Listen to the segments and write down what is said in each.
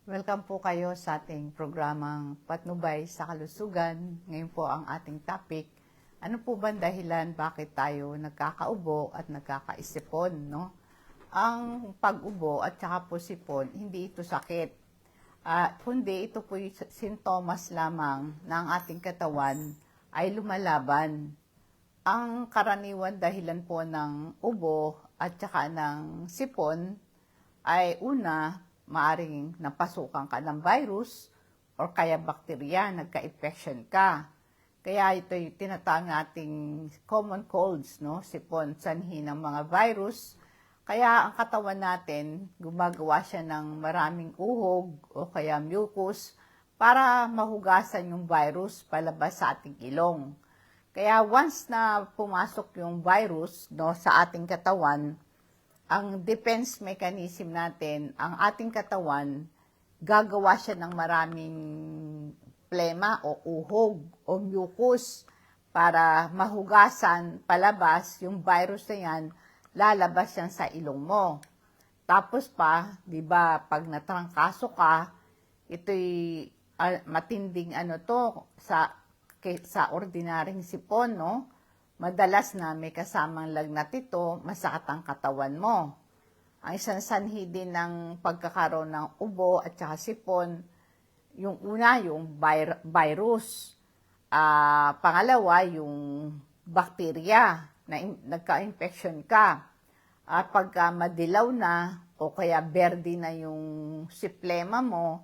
Welcome po kayo sa ating programang Patnubay sa Kalusugan. Ngayon po ang ating topic, ano po ba dahilan bakit tayo nagkakaubo at nagkakaisipon, no? Ang pag-ubo at saka po sipon, hindi ito sakit. Kundi ito po yung sintomas lamang ng ating katawan ay lumalaban. Ang karaniwan dahilan po ng ubo at saka ng sipon ay una, maaring napasukan ka ng virus or kaya bakterya, nagka-infection ka. Kaya ito yung tinatawag nating common colds, no? Sipon, sanhi ng mga virus. Kaya ang katawan natin, gumagawa siya ng maraming uhog o kaya mucus para mahugasan yung virus palabas sa ating ilong. Kaya once na pumasok yung virus, no, sa ating katawan, ang defense mechanism natin, ang ating katawan, gagawa siya ng maraming plema o uhog o mucus para mahugasan palabas yung virus na yan, lalabas yan sa ilong mo. Tapos pa, di ba, pag natrangkaso ka, ito'y matinding sa ordinaryong sipon, no? Madalas na may kasamang lagnat ito, masakit ang katawan mo. Ang isang sanhi din ng pagkakaroon ng ubo at saka sipon, yung una, yung virus. Pangalawa, yung bakterya na nagka-infection ka. At pagka madilaw na o kaya berde na yung siplema mo,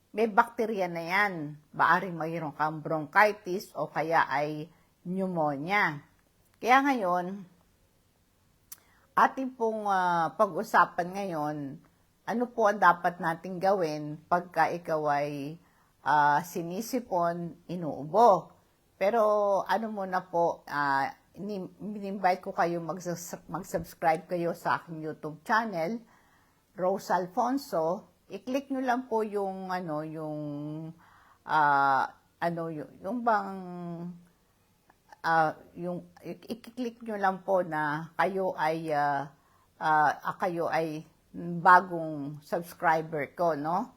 may bakterya na yan. Maaring mayroon kang bronchitis o kaya ay pneumonia. Kaya ngayon, ating pong pag-usapan ngayon, ano po ang dapat nating gawin pagka ikaw ay sinisipon, inuubo. Pero ano muna po, in-invite ko kayo mag-subscribe kayo sa aking YouTube channel, Rose Alfonso. I-click nyo lang po yung yung bang i-click nyo lang po na kayo ay bagong subscriber ko, no?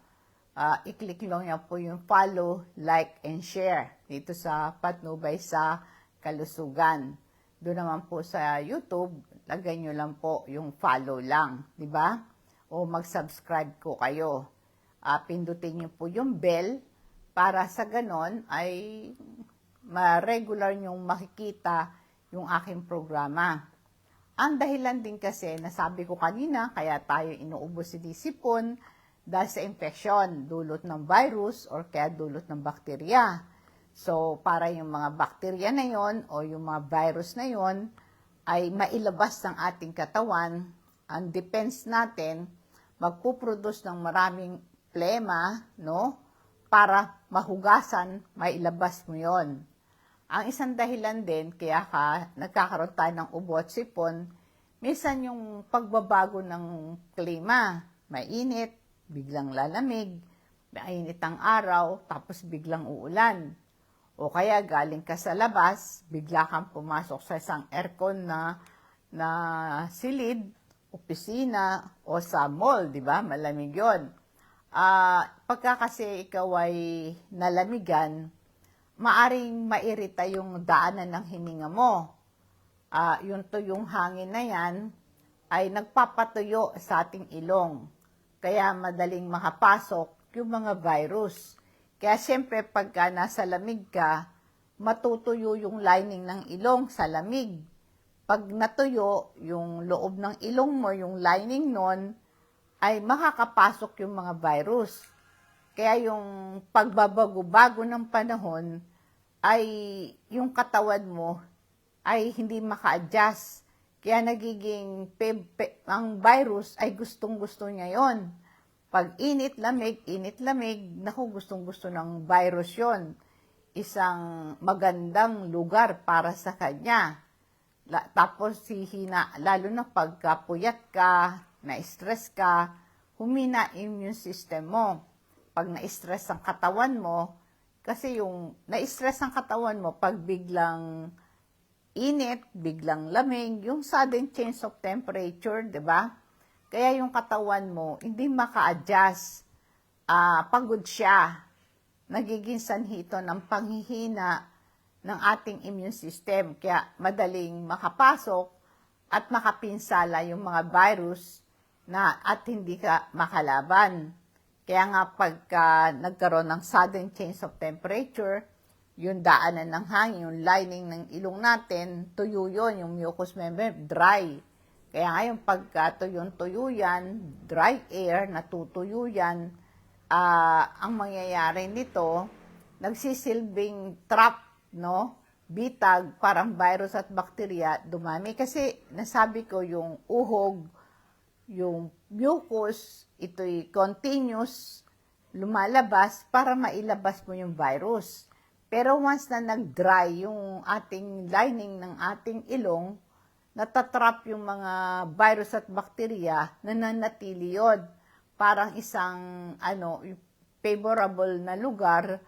I-click lang niya po yung follow, like, and share dito sa Patnubay sa Kalusugan. Doon naman po sa YouTube, lagay nyo lang po yung follow lang, di ba? O mag-subscribe ko kayo. Pindutin nyo po yung bell para sa ganon ay ma-regular nyong makikita yung aking programa. Ang dahilan din kasi, nasabi ko kanina, kaya tayo inuubo si sipon dahil sa infection, dulot ng virus or kaya dulot ng bakterya. So, para yung mga bakterya na yon o yung mga virus na yon ay mailabas ng ating katawan, ang defense natin, magpuproduce ng maraming plema, no? Para mahugasan, mailabas mo yon. Ang isang dahilan din, kaya nagkakaroon tayo ng ubo at sipon, minsan yung pagbabago ng klima, mainit, biglang lalamig, mainit ang araw, tapos biglang uulan. O kaya galing ka sa labas, bigla kang pumasok sa isang aircon na silid, opisina, o sa mall, di ba? Malamig yun. Pagka kasi ikaw ay nalamigan, maaring mairita yung daanan ng hininga mo. Yung tuyong hangin na yan ay nagpapatuyo sa ating ilong. Kaya madaling makapasok yung mga virus. Kaya siyempre pagka nasa lamig ka, matutuyo yung lining ng ilong sa lamig. Pag natuyo, yung loob ng ilong mo, yung lining nun, ay makakapasok yung mga virus. Kaya yung pagbabago-bago ng panahon ay yung katawan mo ay hindi maka-adjust. Kaya nagiging ang virus ay gustong-gusto niya yon. Pag init-lamig, naku, gustong-gusto ng virus yon. Isang magandang lugar para sa kanya. Tapos lalo na pagkapuyat ka, na-stress ka, humina immune system mo. Pag na-stress ang katawan mo, kasi yung na-stress ang katawan mo, pag biglang init, biglang lamig, yung sudden change of temperature, di ba? Kaya yung katawan mo, hindi maka-adjust. pagod siya. Nagiging sanhi ito ng panghihina ng ating immune system. Kaya madaling makapasok at makapinsala yung mga virus at hindi ka makalaban. Kaya nga pagka nagkaroon ng sudden change of temperature, yung daanan ng hangin, yung lining ng ilong natin, tuyo yun, yung mucous membrane, dry. Kaya ngayon pagka tuyong-tuyo yan, dry air, natutuyo yan, ang mangyayari nito, nagsisilbing trap, no? Bitag, parang virus at bakterya, dumami. Kasi nasabi ko yung uhog, yung mucus, ito'y continuous lumalabas para mailabas mo yung virus. Pero once na nag-dry yung ating lining ng ating ilong, natatrap yung mga virus at bakterya na nanatili yun. Parang isang favorable na lugar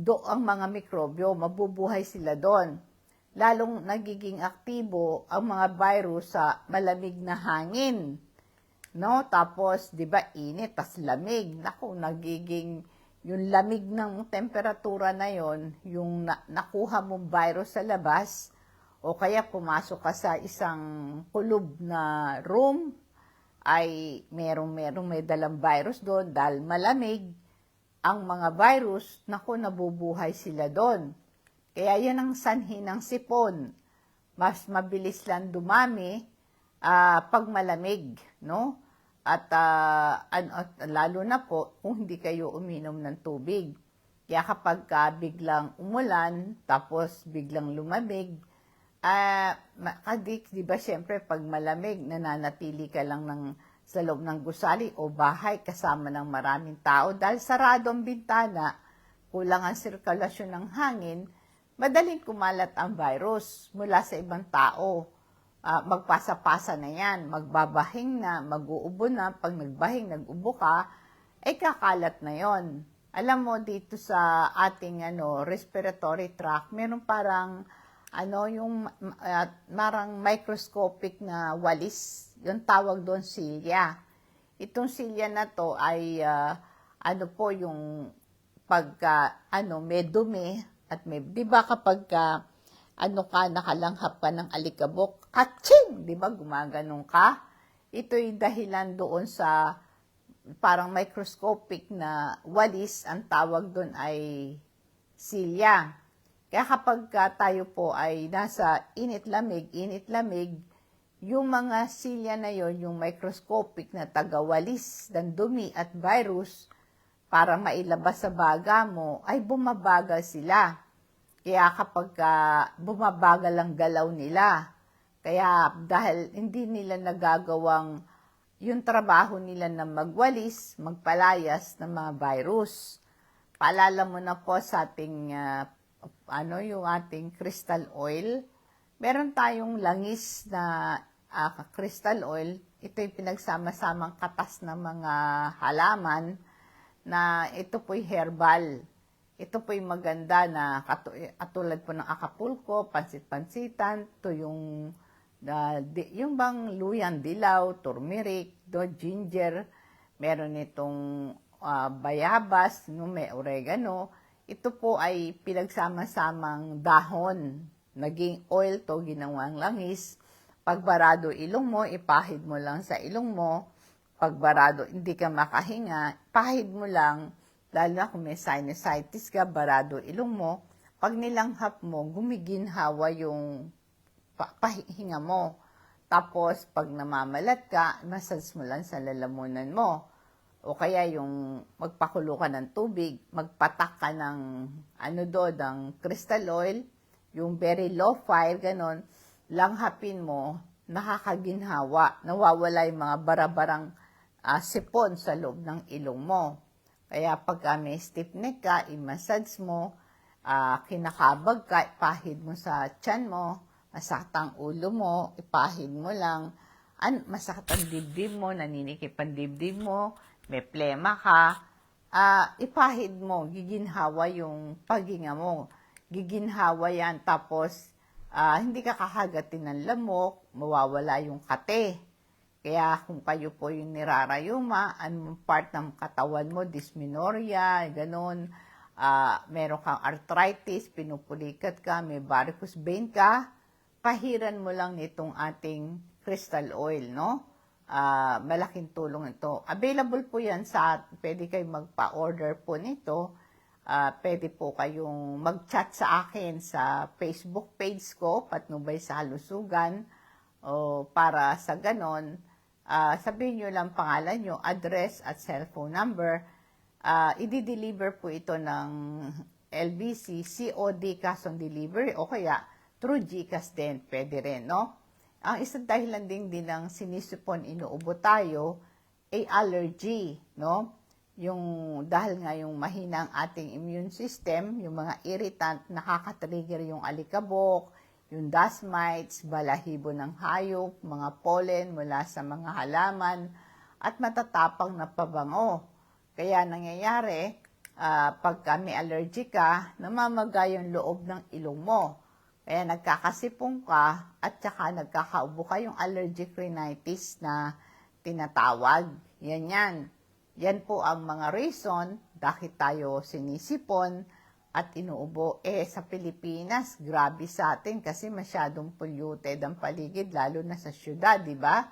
ang mga mikrobyo, mabubuhay sila doon. Lalong nagiging aktibo ang mga virus sa malamig na hangin. No? Tapos, di ba, init, tas lamig. Naku, nagiging, yung lamig ng temperatura na yon, yung nakuha mong virus sa labas, o kaya pumasok ka sa isang kulob na room, ay merong may dalang virus doon dahil malamig. Ang mga virus, naku, nabubuhay sila doon. Kaya yan ang sanhi ng sipon. Mas mabilis lang dumami pag malamig, no? At lalo na po kung hindi kayo uminom ng tubig. Kaya kapag biglang umulan, tapos biglang lumamig, di ba siyempre pag malamig, nananatili ka lang sa loob ng gusali o bahay kasama ng maraming tao dahil sarado ang bintana, kulang ang sirkulasyon ng hangin, madaling kumalat ang virus mula sa ibang tao. Magpasa-pasa na yan, magbabahing na, mag-uubo na, pag nagbahing, nag-ubo ka, ay kakalat na yon. Alam mo, dito sa ating respiratory tract, meron parang marang microscopic na walis, yung tawag doon silya. Itong silya na to ay yung pagka may dumi at may, di ba kapag nakalanghap ka ng alikabok, kaching, di ba gumaganong ka? Ito'y dahilan doon sa parang microscopic na walis, ang tawag doon ay silya. Kaya kapag tayo po ay nasa init-lamig, yung mga silya na yon, yung microscopic na tagawalis ng dumi at virus para mailabas sa baga mo, ay bumabagal sila. Kaya kapag bumabagal ang galaw nila, kaya dahil hindi nila nagagawang yung trabaho nila na magwalis, magpalayas ng mga virus. Paalala mo na po sa ating yung ating crystal oil. Meron tayong langis na crystal oil. Ito'y pinagsama-samang katas ng mga halaman na ito po'y herbal. Ito po'y maganda na katulad po ng Acapulco, pansit-pansitan, ito yung bang luyang dilaw, turmeric, ginger, meron itong bayabas, may oregano. Ito po ay pinagsama-samang dahon. Naging oil to, ginawang langis. Pagbarado ilong mo, ipahid mo lang sa ilong mo. Pagbarado, hindi ka makahinga, pahid mo lang, lalo na kung may sinusitis ka, barado ilong mo. Pag nilanghap mo, gumiginhawa yung pahinga mo. Tapos, pag namamalat ka, massage mo lang sa lalamunan mo. O kaya yung magpakulo ka ng tubig, magpatak ka ng ng crystal oil, yung very low fire, ganon, langhapin mo, nakakaginhawa, nawawala yung mga barabarang sipon sa loob ng ilong mo. Kaya pag may stiff neck ka, i-massage mo, kinakabag ka, ipahid mo sa tiyan mo, masakit ang ulo mo, ipahid mo lang, masakit ang dibdib mo, naninikip ang dibdib mo, may plema ka, ipahid mo, giginhawa yung paghinga mo. Giginhawa yan, tapos hindi ka kakagatin ng lamok, mawawala yung kate. Kaya kung kayo po yung nirarayuma, anong part ng katawan mo, dysmenorrhea, ganun, meron kang arthritis, pinupulikat ka, may varicose vein ka, pahiran mo lang nitong ating crystal oil, no? Malaking tulong ito. Available po yan pwede kayo magpa-order po nito. Pwede po kayong mag-chat sa akin sa Facebook page ko, Patnubay sa Kalusugan, o para sa ganon, sabihin nyo lang pangalan nyo, address at cellphone number. I-deliver po ito ng LBC, COD cash on delivery, o kaya through GCash din, pwede rin, no? Ang isang dahilan din ng sinisipon, inuubo tayo, ay allergy, no? Dahil nga yung mahina ang ating immune system, yung mga irritant, nakaka-trigger yung alikabok, yung dust mites, balahibo ng hayop, mga pollen mula sa mga halaman, at matatapang na pabango. Kaya nangyayari, pagka may allergy ka, namamaga yung loob ng ilong mo. Kaya nagkakasipong ka at saka nagkakaubo ka, yung allergic rhinitis na tinatawag. Yan. Yan po ang mga reason dahil tayo sinisipon at inuubo. Sa Pilipinas, grabe sa atin kasi masyadong polluted ang paligid, lalo na sa syudad, di ba?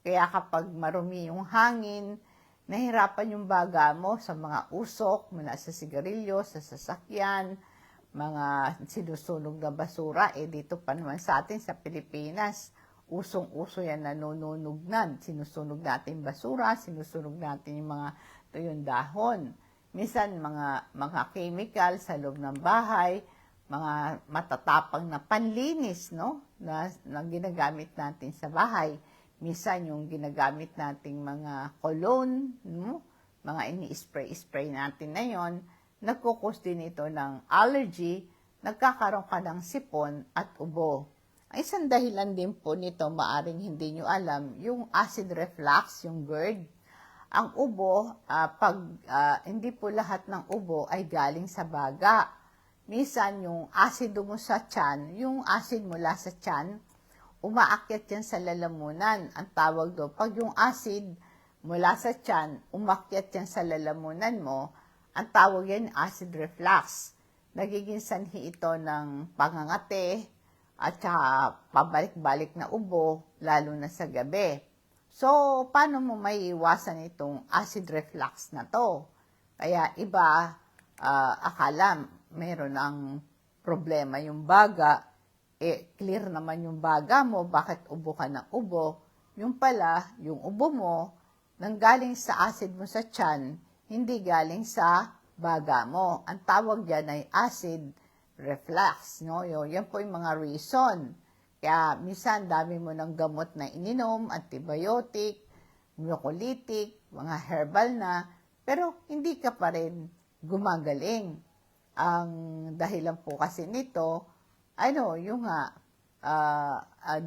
Kaya kapag marumi yung hangin, nahirapan yung baga mo sa mga usok, mula sa sigarilyo, sa sasakyan, mga sinusunog na basura. Dito pa naman sa atin sa Pilipinas, usong-uso yan, nanunugnan. Sinusunog natin basura, sinusunog natin yung mga tuyong dahon. Minsan, mga chemical sa loob ng bahay, mga matatapang na panlinis, no? Na ginagamit natin sa bahay. Minsan, yung ginagamit nating mga cologne, no? Mga ini-spray natin na yon, nagkukos din ito ng allergy, nagkakaroon ka ng sipon at ubo. Ang isang dahilan din po nito, maaring hindi nyo alam, yung acid reflux, yung GERD. Ang ubo, hindi po lahat ng ubo ay galing sa baga. Minsan, yung asido mo sa tiyan, yung acid mula sa tiyan, umaakyat yan sa lalamunan. Ang tawag doon, pag yung acid mula sa tiyan, umakyat yan sa lalamunan mo, ang tawag yan acid reflux. Nagiging sanhi ito ng pangangate at saka pabalik-balik na ubo, lalo na sa gabi. So, paano mo maiiwasan itong acid reflux na to? Kaya iba, akala meron ang problema yung baga, clear naman yung baga mo, bakit ubo ka ng ubo? Yung pala, yung ubo mo, nanggaling sa acid mo sa tiyan, hindi galing sa baga mo. Ang tawag dyan ay acid reflux, no? Yan po yung mga reason. Kaya minsan dami mo ng gamot na ininom, antibiotic, mucolytic, mga herbal na, pero hindi ka pa rin gumagaling. Ang dahilan po kasi nito,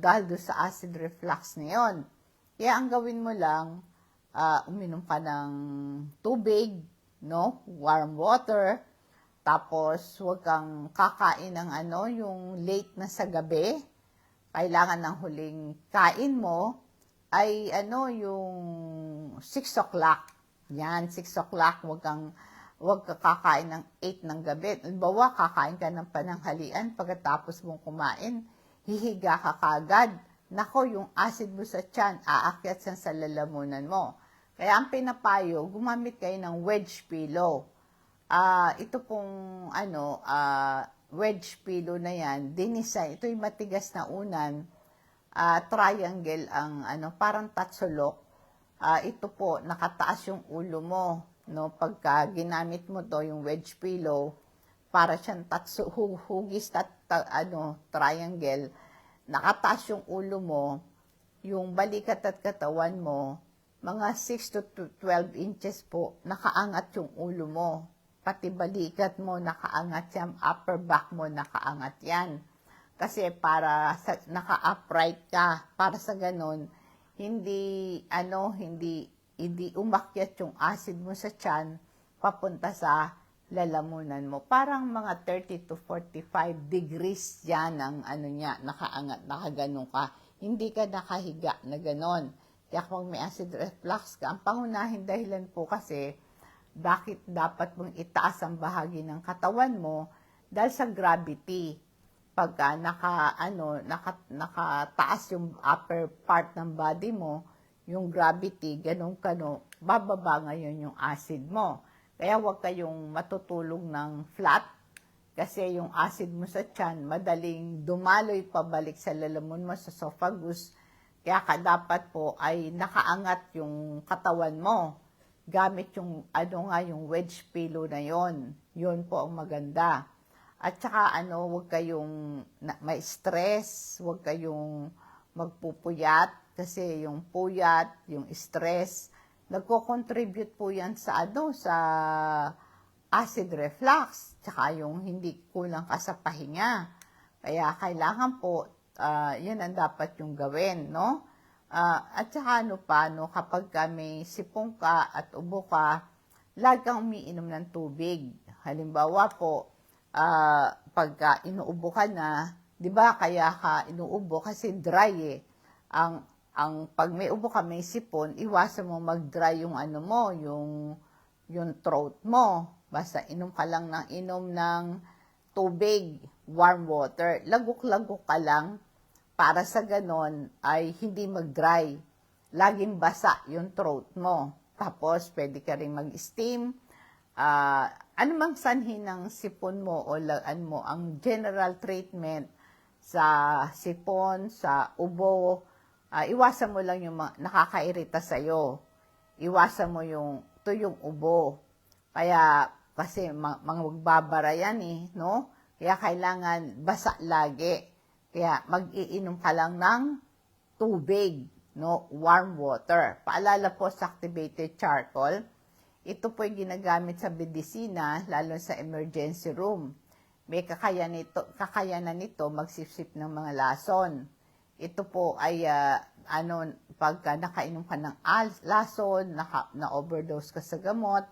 dahil doon sa acid reflux na yun. Kaya ang gawin mo lang, uminom ka ng tubig, no? Warm water, tapos huwag kang kakain ng yung late na sa gabi. Kailangan ng huling kain mo ay yung 6 o'clock. Yan, 6 o'clock, huwag ka kakain ng 8 ng gabi. Halimbawa, kakain ka ng pananghalian, pagkatapos mong kumain, hihiga ka kagad. Nako, yung acid mo sa tiyan, aakyat sa lalamunan mo. Kaya ang pinapayo, gumamit kayo ng wedge pillow. Ito pong wedge pillow na yan, dinisay. Ito yung matigas na unan, triangle ang parang tatsulok. Ito po, nakataas yung ulo mo. No? Pagka ginamit mo to yung wedge pillow, para siyang hugis triangle, nakataas yung ulo mo, yung balikat at katawan mo, mga 6 to 12 inches po, nakaangat yung ulo mo. Pati balikat mo, nakaangat yan. Upper back mo, nakaangat yan. Kasi naka-upright ka. Para sa ganun, hindi umakyat yung acid mo sa tiyan, papunta sa lalamunan mo. Parang mga 30 to 45 degrees yan ang nakaangat, nakaganon ka. Hindi ka nakahiga na ganon. Kaya kung may acid reflux ka, ang pangunahing dahilan po kasi, bakit dapat mong itaas ang bahagi ng katawan mo dahil sa gravity. Pagka nakataas yung upper part ng body mo, yung gravity, ganun kano, bababa ngayon yung acid mo. Kaya huwag kayong matutulog ng flat kasi yung acid mo sa tiyan, madaling dumaloy pabalik sa lalamun mo, sa esophagus. Kaya dapat po ay nakaangat yung katawan mo gamit yung yung wedge pillow na yon. Yun po ang maganda. At saka huwag kayong may stress, huwag kayong magpupuyat kasi yung puyat, yung stress, nagko-contribute po yan sa sa acid reflux, tsaka yung hindi kulang ka sa pahinga. Kaya kailangan po yan ang dapat yung gawin, no? At saka kapag may sipong ka at ubo ka, lagi kang umiinom ng tubig. Halimbawa po, pagka inuubo ka na, di ba kaya ka inuubo kasi dry eh. Pag may ubo ka, may sipon, iwasan mo mag-dry yung yung throat mo. Basta inom ka lang ng tubig, warm water. Lagok-lagok ka lang para sa ganon ay hindi mag-dry. Laging basa yung throat mo. Tapos, pwede ka rin mag-steam. Anumang sanhi ng sipon mo o ang general treatment sa sipon, sa ubo, iwasan mo lang yung nakakairita sa'yo. Iwasan mo yung ubo. Kaya, kasi magbabara yan no? Kaya kailangan basa lagi. Kaya mag-iinom ka lang ng tubig, no? Warm water. Paalala po sa activated charcoal, ito po yung ginagamit sa medisina, lalo sa emergency room. May kakayanan nito magsipsip ng mga lason. Ito po ay, pagka nakainom ka ng lason, na-overdose ka sa gamot,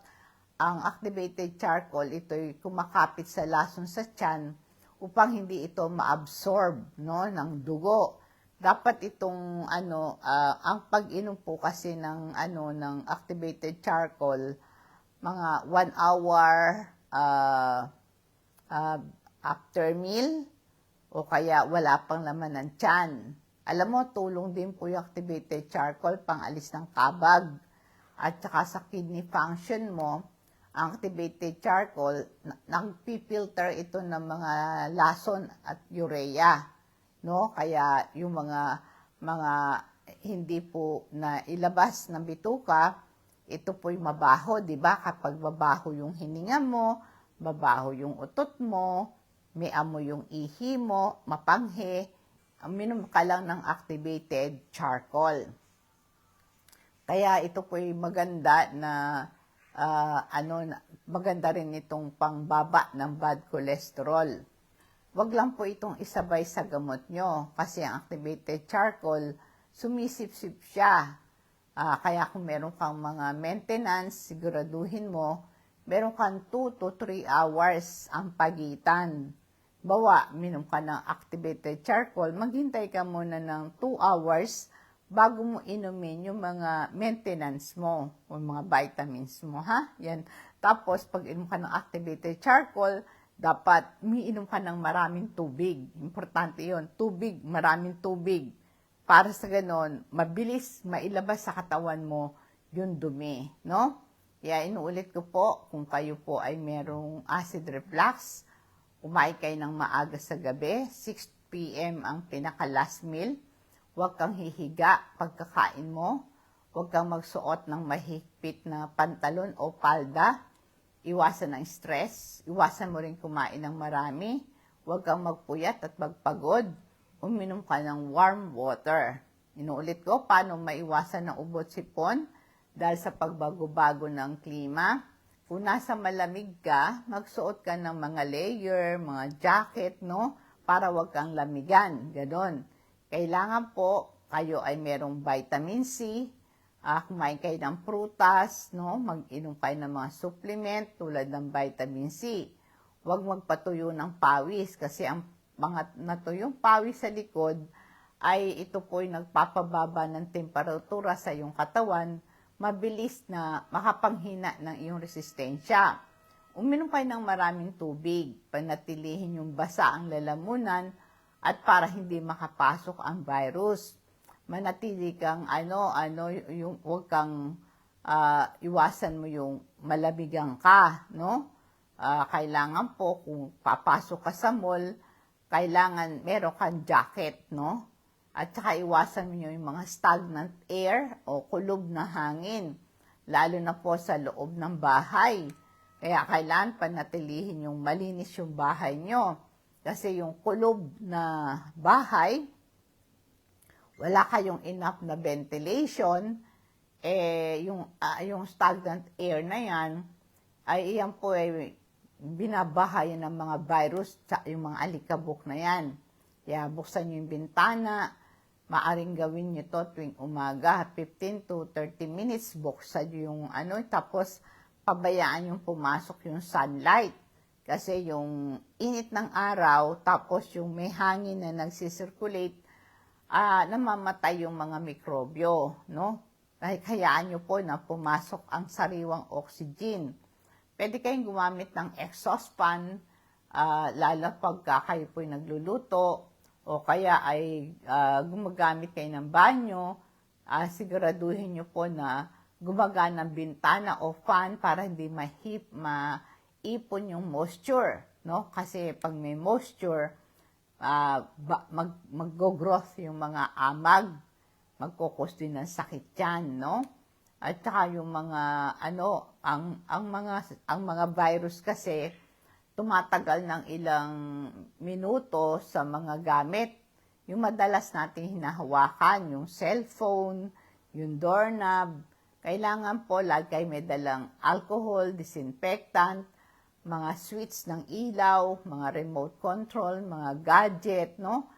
ang activated charcoal, ito'y kumakapit sa lason sa tiyan upang hindi ito ma-absorb, no, ng dugo. Dapat itong ang pag-inom po kasi ng activated charcoal, mga 1 hour after meal o kaya wala pang laman ng tiyan. Alam mo, tulong din po yung activated charcoal pang alis ng kabag at saka sa kidney function mo. Ang activated charcoal, nagpipilter ito ng mga lason at urea, no? Kaya yung mga hindi po na ilabas ng bituka, ito po'y mabaho, di ba? Kapag mabaho yung hininga mo, mabaho yung utot mo, may amoy yung ihi mo, mapanghe, minom ka lang ng activated charcoal. Kaya ito po'y maganda na maganda rin itong pangbaba ng bad cholesterol. Wag lang po itong isabay sa gamot nyo kasi ang activated charcoal, sumisip-sip siya. Kaya kung meron kang mga maintenance, siguraduhin mo, meron kang 2 to 3 hours ang pagitan. Bawa, minom ka ng activated charcoal, maghintay ka muna ng 2 hours bago mo inumin yung mga maintenance mo o mga vitamins mo, ha? Yan. Tapos, pag inom ka ng activated charcoal, dapat umiinom ka ng maraming tubig. Importante yon, tubig, maraming tubig. Para sa ganon, mabilis mailabas sa katawan mo yung dumi, no? Kaya inuulit ko po, kung kayo po ay merong acid reflux, kumain kayo ng maaga sa gabi, 6 p.m. ang pinaka-last meal. Huwag kang hihiga pagkakain mo. Huwag kang magsuot ng mahigpit na pantalon o palda. Iwasan ang stress. Iwasan mo rin kumain ng marami. Huwag kang magpuyat at magpagod. Uminom ka ng warm water. Inuulit ko, paano maiwasan ng ubot sipon? Dahil sa pagbago-bago ng klima. Kung nasa malamig ka, magsuot ka ng mga layer, mga jacket, no? Para huwag kang lamigan. Ganon. Kailangan po kayo ay merong vitamin C, kumain kayo ng prutas, no? Mag-inom kayo ng mga supplement tulad ng vitamin C. Huwag magpatuyo ng pawis kasi ang mga natuyong pawis sa likod ay ito po ay nagpapababa ng temperatura sa iyong katawan, mabilis na makapanghina ng iyong resistensya. Uminom kayo ng maraming tubig, panatilihin yung basa ang lalamunan at para hindi makapasok ang virus. Manatili kang yung huwag kang iwasan mo yung malamigang ka, no? Kailangan po kung papasok ka sa mall, kailangan meron kang jacket, no? At saka iwasan mo yung mga stagnant air o kulob na hangin, lalo na po sa loob ng bahay. Kaya kailangan panatilihin yung malinis yung bahay nyo. Kasi yung kulob na bahay, wala kayong enough na ventilation, yung stagnant air na yan, ay iyan po ay binabahayan ng mga virus sa yung mga alikabok na yan. Kaya buksan nyo yung bintana, maaring gawin nyo to tuwing umaga, 15 to 30 minutes, buksan nyo yung tapos pabayaan yung pumasok yung sunlight. Kasi yung init ng araw, tapos yung may hangin na nagsisirculate, namamatay yung mga mikrobyo, no? Hayaan nyo po na pumasok ang sariwang oxygen. Pwede kayong gumamit ng exhaust fan, lalo pagka kayo po'y nagluluto, o kaya ay gumagamit kayo ng banyo, siguraduhin nyo po na gumagana ng bintana o fan para hindi maipon yung moisture, no? Kasi pag may moisture, mag-growth yung mga amag, magkukos din ng sakit yan, no? At saka yung mga ang mga virus kasi tumatagal ng ilang minuto sa mga gamit. Yung madalas nating hinahawakan, yung cellphone, yung doorknob, kailangan po lagi may dalang alcohol, disinfectant, mga switch ng ilaw, mga remote control, mga gadget, no?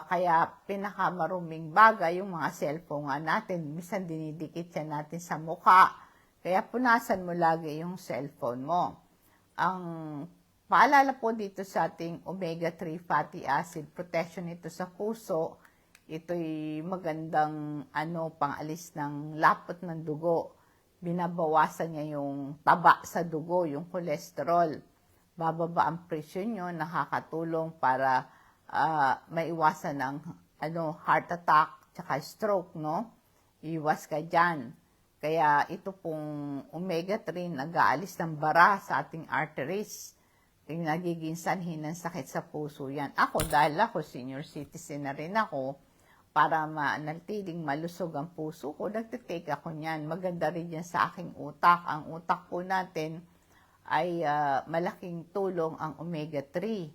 Kaya pinakamaruming bagay yung mga cellphone nga natin. Minsan dinidikit yan natin sa mukha. Kaya punasan mo lagi yung cellphone mo. Ang paalala po dito sa ating omega-3 fatty acid protection ito sa puso, ito'y magandang pangalis ng lapot ng dugo. Binabawasan niya yung taba sa dugo, yung cholesterol. Bababa ang presyon nyo, nakakatulong para maiwasan ng heart attack tsaka stroke, no? Iwas ka dyan. Kaya ito pong omega-3 nag-aalis ng bara sa ating arteries. Yung nagiging sanhin ng sakit sa puso yan. Dahil ako senior citizen na rin ako, para manatiling malusog ang puso ko, nagtitake ako niyan. Maganda rin yan sa aking utak. Ang utak po natin ay malaking tulong ang omega-3.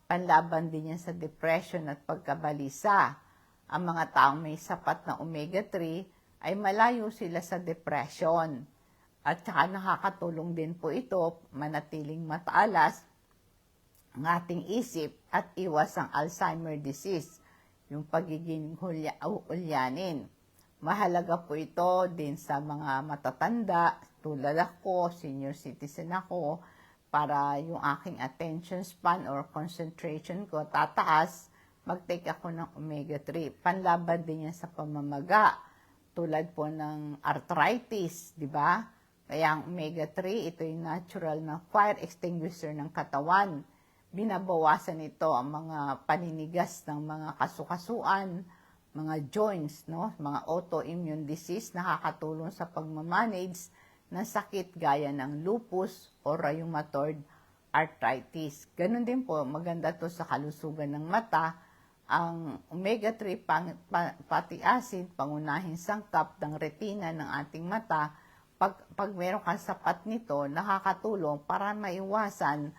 Panlaban din yan sa depression at pagkabalisa. Ang mga taong may sapat na omega-3 ay malayo sila sa depression. At saka nakakatulong din po ito manatiling mataalas ang ating isip at iwas ang Alzheimer disease, yung pagiging ulyanin. Mahalaga po ito din sa mga matatanda, tulad ako, senior citizen ako, para yung aking attention span or concentration ko tataas, mag-take ako ng omega-3. Panlaban din yan sa pamamaga, tulad po ng arthritis, di ba? Kaya ang omega-3, ito yung natural na fire extinguisher ng katawan. Binabawasan ito ang mga paninigas ng mga kasukasuan, mga joints, no? Mga autoimmune disease, nakakatulong sa pagmamanage ng sakit gaya ng lupus o rheumatoid arthritis. Ganun din po, maganda to sa kalusugan ng mata. Ang omega-3 fatty acid, pangunahing sangkap ng retina ng ating mata. Pag meron kang sapat nito, nakakatulong para maiwasan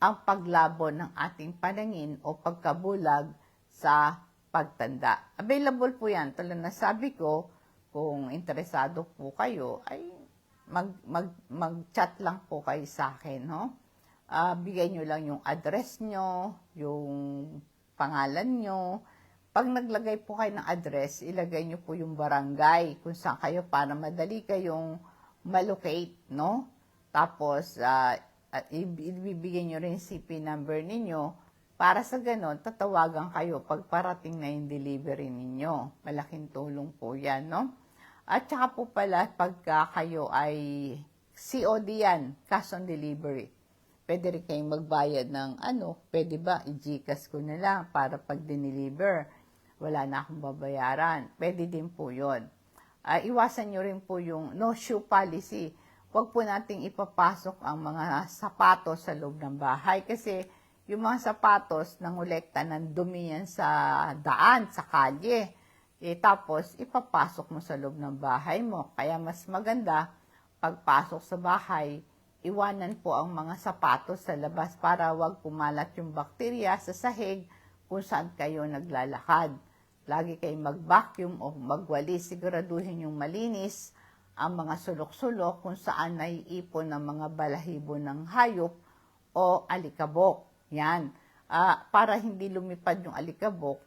ang paglabo ng ating panangin o pagkabulag sa pagtanda. Available po yan. Tulad na sabi ko, kung interesado po kayo, ay mag-chat lang po kayo sa akin, no? Bigay nyo lang yung address nyo, yung pangalan nyo. Pag naglagay po kayo ng address, ilagay nyo po yung barangay kung saan kayo para madali kayong malocate, no? Tapos, ibibigay nyo rin CP number ninyo Para sa ganon, tatawagan kayo pag parating na yung delivery ninyo. Malaking tulong po yan, no? At saka po pala, pagka kayo ay COD yan, cash on delivery. Pwede rin kayong magbayad ng pwede ba, i-Gcash ko na lang para pag dineliver, wala na akong babayaran. Pwede din po yun. Iwasan nyo rin po yung no shoe policy. Huwag po nating ipapasok ang mga sapatos sa loob ng bahay kasi yung mga sapatos nangolekta ng dumi yan sa daan, sa kalye. Tapos ipapasok mo sa loob ng bahay mo. Kaya mas maganda, pagpasok sa bahay, iwanan po ang mga sapatos sa labas para wag pumalat yung bakterya sa sahig kung saan kayo naglalakad. Lagi kayong mag-vacuum o magwalis, siguraduhin yung malinis ang mga sulok-sulok kung saan naiipon ng mga balahibo ng hayop o alikabok. Yan. Para hindi lumipad yung alikabok,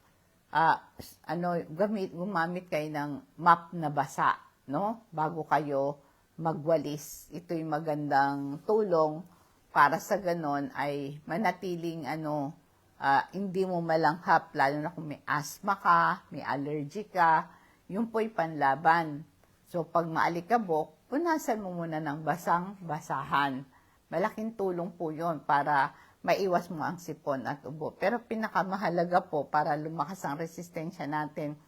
gumamit kayo ng mop na basa, no? Bago kayo magwalis. Ito'y magandang tulong para sa ganon ay manatiling hindi mo malanghap, lalo na kung may asthma ka, may allergy ka, yun po'y panlaban. So, pag maalikabok, punasan mo muna ng basang-basahan. Malaking tulong po yun para maiwas mo ang sipon at ubo. Pero pinakamahalaga po para lumakas ang resistensya natin,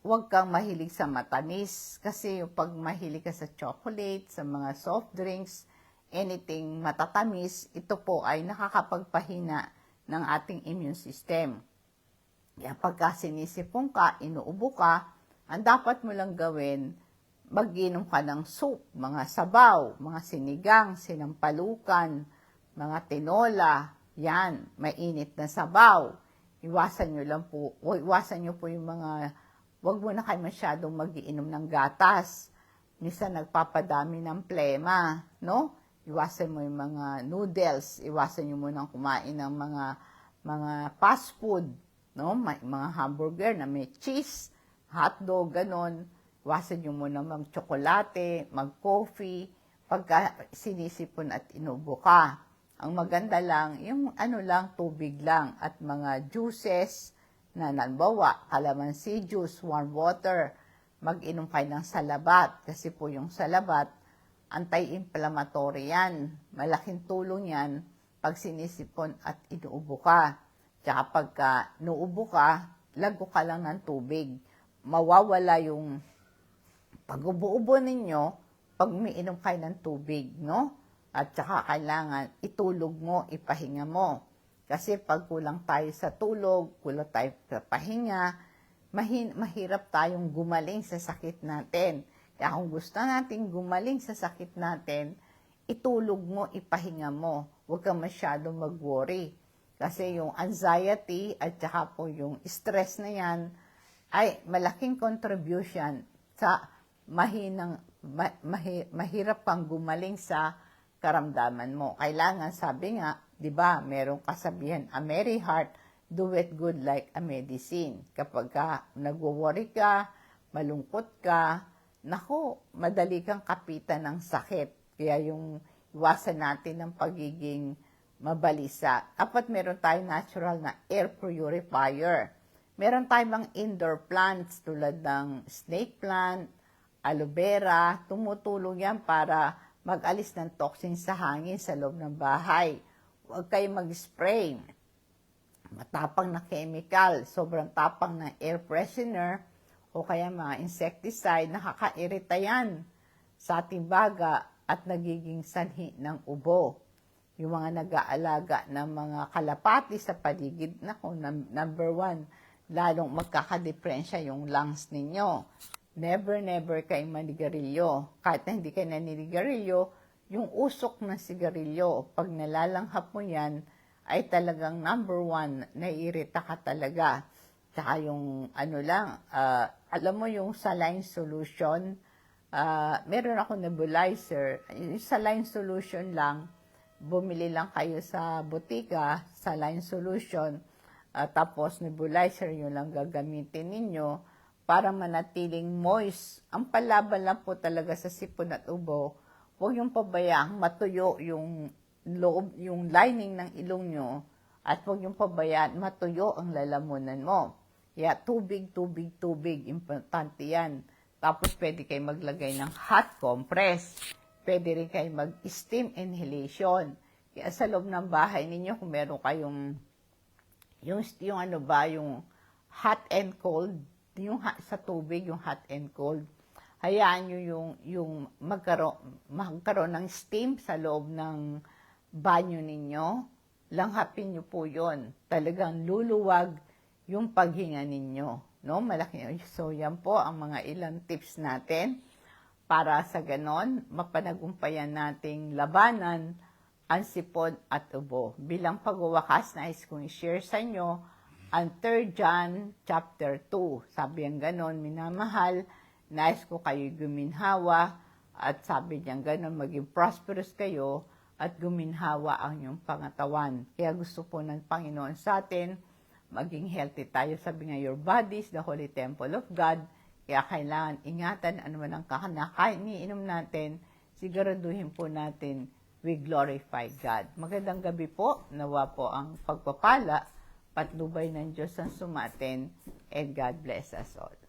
huwag kang mahilig sa matamis. Kasi pag mahilig ka sa chocolate, sa mga soft drinks, anything matatamis, ito po ay nakakapagpahina ng ating immune system. Kaya pagka sinisipon ka, inuubo ka, ang dapat mo lang gawin, mag-inom ka ng soup, mga sabaw, mga sinigang, sinampalukan, mga tinola, yan, mainit na sabaw. Iwasan nyo po yung mga, wag mo na kayo masyadong mag-iinom ng gatas. Minsan nagpapadami ng plema, no? Iwasan mo yung mga noodles, iwasan nyo munang kumain ng mga fast food, no? Mga hamburger na may cheese, hotdog, ganon. Iwasan nyo muna mag-tsokolate, mag-coffee, pagka sinisipon at inubo ka. Ang maganda lang, yung tubig lang at mga juices na nalimbawa, calamansi juice, warm water, mag-inom kayo ng salabat kasi po yung salabat, anti-inflammatory yan. Malaking tulong yan pag sinisipon at inuubo ka. Tsaka pagka nuubo ka, lago ka lang ng tubig. Mawawala yung pag-ubo-ubo ninyo pag umiinom kayo ng tubig, no? At saka kailangan itulog mo, ipahinga mo. Kasi pag kulang tayo sa tulog, kulang tayo sa pahinga, mahirap tayong gumaling sa sakit natin. Kaya kung gusto natin gumaling sa sakit natin, itulog mo, ipahinga mo. Huwag kang masyadong mag-worry. Kasi yung anxiety at saka po yung stress na yan ay malaking contribution sa mahirap kang gumaling sa karamdaman mo. Kailangan, sabi nga, di ba, merong kasabihan, a merry heart doeth good like a medicine. Kapag nagwo-worry ka, malungkot ka, madali kang kapitan ng sakit. Kaya yung iwasan natin ng pagiging mabalisa. Dapat meron tayong natural na air purifier. Meron tayong indoor plants tulad ng snake plant, aloe vera, tumutulong yan para mag-alis ng toxin sa hangin sa loob ng bahay. Huwag kayong mag-spray. Matapang na chemical, sobrang tapang na air freshener, o kaya mga insecticide, nakakairita yan sa ating baga at nagiging sanhi ng ubo. Yung mga nag-aalaga ng mga kalapati sa paligid, number 1, lalong magkakadeprensya yung lungs ninyo. Never kayong manigarilyo. Kahit na hindi kayo naninigarilyo, yung usok ng sigarilyo, pag nalalanghap mo yan, ay talagang number 1, naiirita ka talaga. Tsaka yung alam mo yung saline solution, meron ako nebulizer. Yung saline solution lang, bumili lang kayo sa butika, saline solution, tapos nebulizer yun lang gagamitin ninyo, para manatiling moist. Ang palaban lang po talaga sa sipon at ubo, huwag yung pabayaang matuyo yung loob, yung lining ng ilong nyo, At huwag yung pabayaan, matuyo ang lalamunan mo. Kaya tubig, tubig, tubig, importante yan. Tapos pwede kayo maglagay ng hot compress. Pwede rin kayo mag-steam inhalation. Kaya sa loob ng bahay ninyo, kung meron kayong yung ano ba, yung hot and cold, yung sa tubig, yung hot and cold, hayaan nyo yung magkaroon ng steam sa loob ng banyo ninyo, langhapin nyo po yon. Talagang luluwag yung paghinga ninyo. No? Malaki. So, yan po ang mga ilang tips natin para sa ganon, mapanagumpayan nating labanan ang sipon at ubo. Bilang pagwawakas, nais kong i-share sa inyo ang 3 John chapter 2. Sabi ang ganon, minamahal, nais ko kayo guminhawa, at sabi niya ganon, maging prosperous kayo at guminhawa ang inyong pangatawan. Kaya gusto po ng Panginoon sa atin, maging healthy tayo. Sabi nga, your body is the holy temple of God. Kaya kailangan ingatan ano man ang kakanakain, iniinom natin, siguraduhin po natin we glorify God. Magandang gabi po. Nawa po ang pagpapala, patnubay ng Diyos ang sumatin, and God bless us all.